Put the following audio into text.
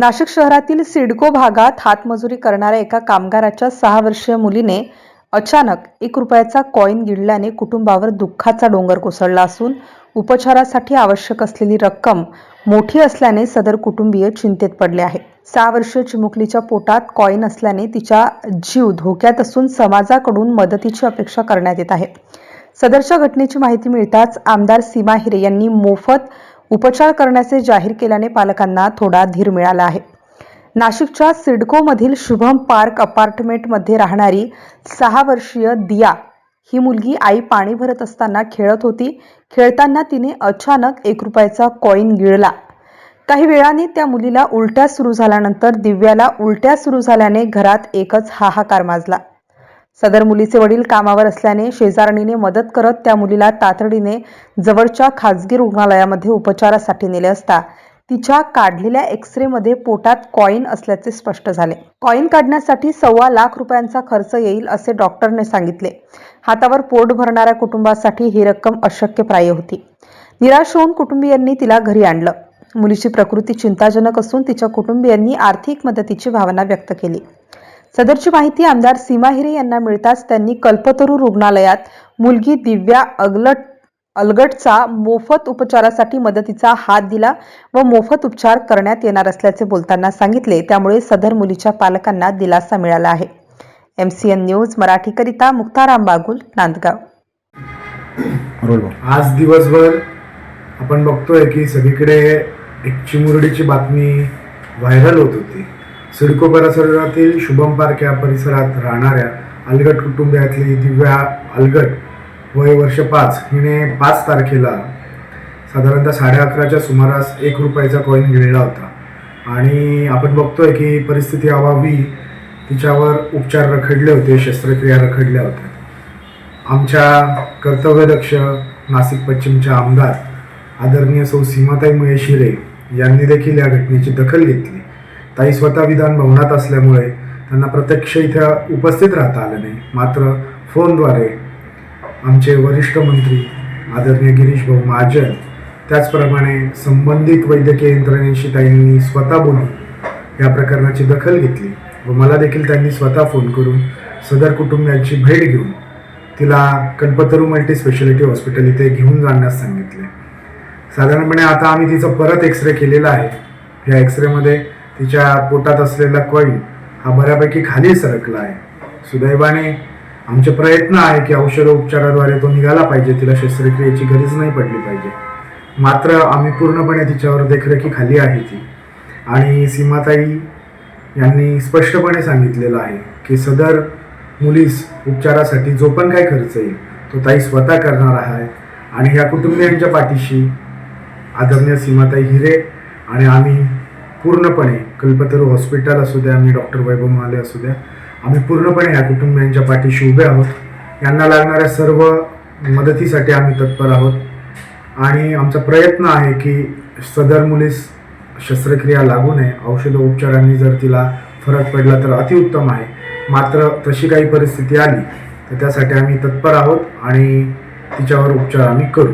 नाशिक शहरातील सिडको भागात हातमजुरी करणाऱ्या एका कामगाराच्या 6 वर्षीय मुलीने अचानक 1 रुपयाचा कॉईन गिळल्याने कुटुंबावर दुःखाचा डोंगर कोसळला असून उपचारासाठी आवश्यक असलेली रक्कम मोठी असल्याने सदर कुटुंबीय चिंतेत पडले आहे। 6 वर्षीय चिमुकलीच्या पोटात कॉईन असल्याने तिचा जीव धोक्यात असून समाजाकडून मदतीची अपेक्षा करण्यात येत आहे। सदरच्या घटनेची माहिती मिळताच आमदार सीमा हिरे यांनी मोफत उपचार करण्याचे जाहीर केल्याने पालकांना थोडा धीर मिळाला आहे। नाशिकच्या सिडको मधील शुभम पार्क अपार्टमेंटमध्ये राहणारी 6 वर्षीय दिया ही मुलगी आई पाणी भरत असताना खेळत होती। खेळताना तिने अचानक 1 रुपयाचा कॉईन गिळला। काही वेळाने त्या मुलीला उलट्या सुरू झाल्यानंतर दिव्याला उलट्या सुरू झाल्याने घरात एकच हाहाकार माजला। सदर मुलीचे वडील कामावर असल्याने शेजारणीने मदत करत त्या मुलीला तातडीने जवळच्या खासगी रुग्णालयामध्ये उपचारासाठी नेले असता तिच्या काढलेल्या एक्स-रे मध्ये पोटात कॉईन असल्याचे स्पष्ट झाले। कॉईन काढण्यासाठी 1.25 लाख रुपयांचा खर्च येईल असे डॉक्टरने सांगितले। हातावर पोट भरणाऱ्या कुटुंबासाठी ही रक्कम अशक्यप्राय होती। निराश होऊन कुटुंबियांनी तिला घरी आणलं। मुलीची प्रकृती चिंताजनक असून तिच्या कुटुंबियांनी आर्थिक मदतीची भावना व्यक्त केली। सदरची माहिती आमदार सीमा हिरे यांना मिळताच त्यांनी कल्पतरू रुग्णालयात मुलगी दिव्या अलगटचा मोफत उपचारासाठी मदतीचा हात दिला व मोफत उपचार करण्यात येणार असल्याचे बोलताना सांगितले। त्यामुळे सदर मुलीच्या पालकांना दिलासा मिळाला आहे। MCN न्यूज मराठीकरिता मुक्ताराम बागुल, नांदगाव। आज दिवसभर आपण बघतोय की सगळीकडे एक चिमुरडीची बातमी व्हायरल होत होती। सिडको परिसरातील शुभम पार्क या परिसरात राहणाऱ्या अलगट कुटुंबियातली दिव्या अलगट वय वर्ष 5 हिने 5 तारखेला साधारणतः 11:30च्या सुमारास 1 रुपयाचा कॉईन गिळला होता आणि आपण बघतोय की परिस्थिती अभावी तिच्यावर उपचार रखडले होते, शस्त्रक्रिया रखडल्या होत्या। आमच्या कर्तव्यदक्ष नाशिक पश्चिमच्या आमदार आदरणीय सौ सीमाताई महेश हिरे यांनी देखील या घटनेची दखल घेतली। ताई स्वतः विधान भवनात असल्यामुळे त्यांना प्रत्यक्ष इथं उपस्थित राहता आलं नाही, मात्र फोनद्वारे आमचे वरिष्ठ मंत्री आदरणीय गिरीश भाऊ महाजन त्याचप्रमाणे संबंधित वैद्यकीय यंत्रणेशी ताईंनी स्वतः बोलून या प्रकरणाची दखल घेतली व मला देखील त्यांनी स्वतः फोन करून सदर कुटुंबियांची भेट घेऊन तिला कल्पतरू मल्टी स्पेशालिटी हॉस्पिटल इथे घेऊन जाण्यास सांगितले। साधारणपणे आता आम्ही तिचा परत एक्स-रे केलेला आहे। या एक्स-रेमध्ये तिच्या पोटात असलेला कॉईन हा बऱ्यापैकी खाली सरकला आहे। सुदैवाने आमचे प्रयत्न आहे की औषधोपचाराद्वारे तो निघाला पाहिजे, तिला शस्त्रक्रियेची गरज नाही पडली पाहिजे, मात्र आम्ही पूर्णपणे तिच्यावर देखरेखीखाली आहे ती। आणि सीमाताई यांनी स्पष्टपणे सांगितलेलं आहे की सदर मुलीस उपचारासाठी जो पण काही खर्च येईल तो ताई स्वतः करणार आहे आणि ह्या कुटुंबियांच्या पाठीशी आदरणीय सीमाताई हिरे आणि आम्ही पूर्णपणे कल्पतरू हॉस्पिटल असू द्या, आम्ही डॉक्टर वैभव महाले असू द्या, आम्ही पूर्णपणे या कुटुंबियांच्या पाठीशी उभे आहोत। यांना लागणाऱ्या सर्व मदतीसाठी आम्ही तत्पर आहोत आणि आमचा प्रयत्न आहे की सदर मुलीस शस्त्रक्रिया लागू नये। औषधोपचारांनी जर तिला फरक पडला तर अतिउत्तम आहे, मात्र तशी काही परिस्थिती आली तर त्यासाठी आम्ही तत्पर आहोत आणि तिच्यावर उपचार आम्ही करू।